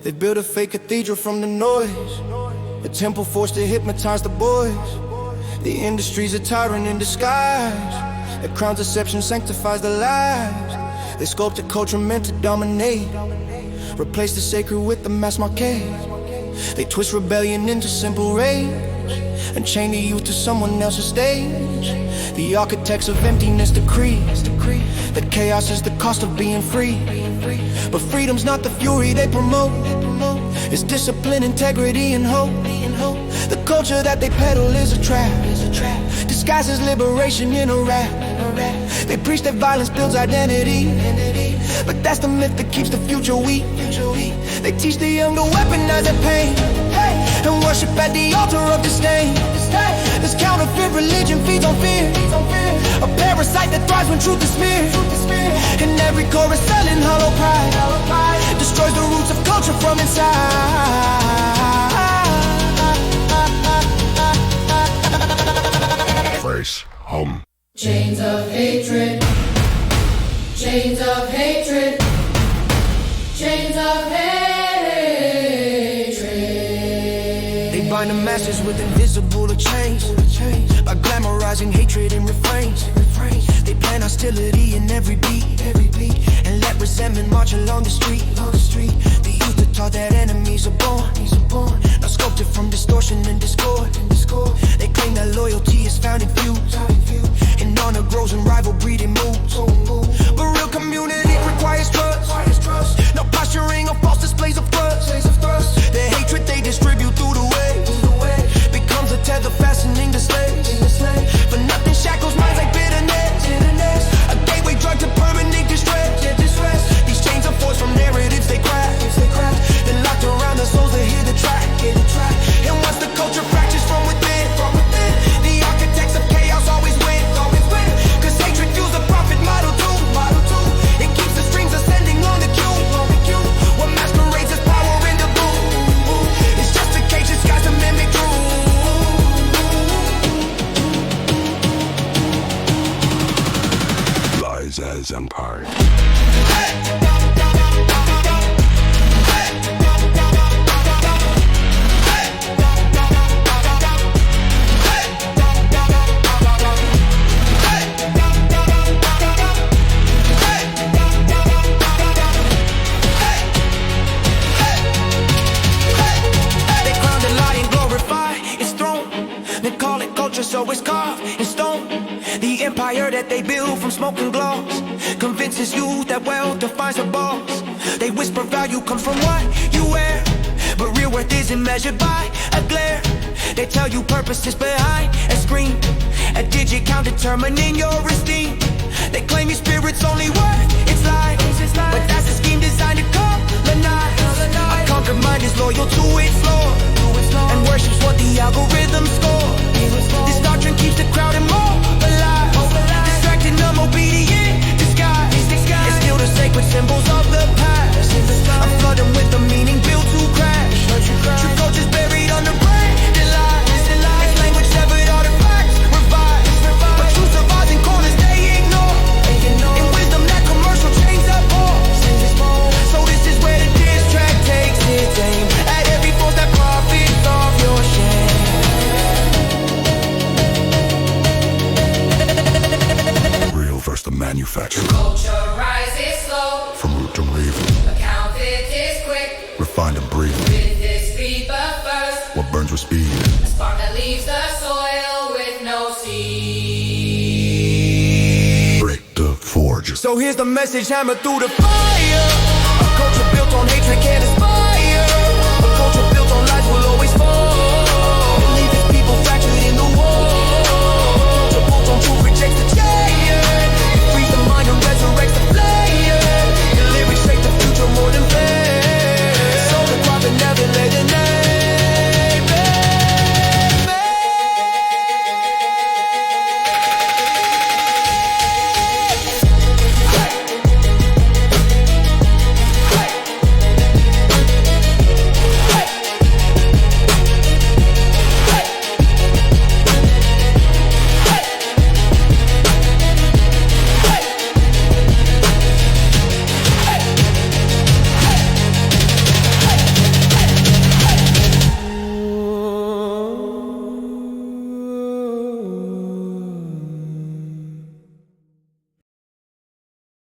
They built a fake cathedral from the noise, a temple forced to hypnotize the boys. The industry's a tyrant in disguise. A crown deception sanctifies the lives. They sculpt a culture meant to dominate, replace the sacred with the mass marquee. They twist rebellion into simple rage and chain the youth to someone else's stage. The architects of emptiness decree that chaos is the cost of being free. But freedom's not the fury they promote. It's discipline, integrity, and hope. The culture that they peddle is a trap, disguised as liberation in a rap. They preach that violence builds identity, but that's the myth that keeps the future weak. They teach the young to weaponize their pain and worship at the altar of disdain. This counterfeit religion feeds on fear, a parasite that thrives when truth is smeared. And every chorus selling hollow pride destroys the roots of culture from inside. Face home. Chains of hatred, chains of hatred, chains of hatred. They bind the masses with invisible chains by glamorizing hatred in refrains. They plant hostility in every beat and let resentment march along the street. The youth are taught that enemies are born, now sculpted from distortion and discord. They claim that loyalty is found in feuds, and honor grows in rival breeding moves. But real community requires trust, no posturing or false displays of thrust. The hatred they distribute through the way becomes a tether fastening the slaves. For nothing shackles minds like bitterness, a gateway drug to permanent distress. These chains are forced from narratives they craft, then locked around the souls that hear the track. And once the culture fractures from within, the architects of chaos always win. Cause hatred fuels the profit model too. It keeps the strings ascending on the cue. What masquerades as power in the boom. It's just a cage disguised to mimic truth. Lies as empire. So it's carved in stone. The empire that they build from smoke and glass convinces you that wealth defines the boss. They whisper value comes from what you wear, but real worth isn't measured by a glare. They tell you purpose is behind a screen, a digit count determining your esteem. They claim your spirit's only worth its life, but that's a scheme designed to colonize. A conquered mind is loyal to its Lord and worships what the algorithm score. This doctrine keeps the crowd immobilized, distracting them, obedient disguise. It's still the sacred symbols of the past. I'm flooding with the meaning built to crash. True culture's buried under branded lies. It's language severed, artifacts revive. But truth survives in corners they ignore. In wisdom that commercial chains abhor. So this is where the diss track takes its aim at every force that profits off your shame. First the manufacturer. Culture rises slow, From root to reef. a counterfeit is quick. Refined and breathe. With this speed but first, What burns with speed. a spark that leaves the soil with no seed. Break the forge. So here's the message hammered through the fire. A culture built on hatred can't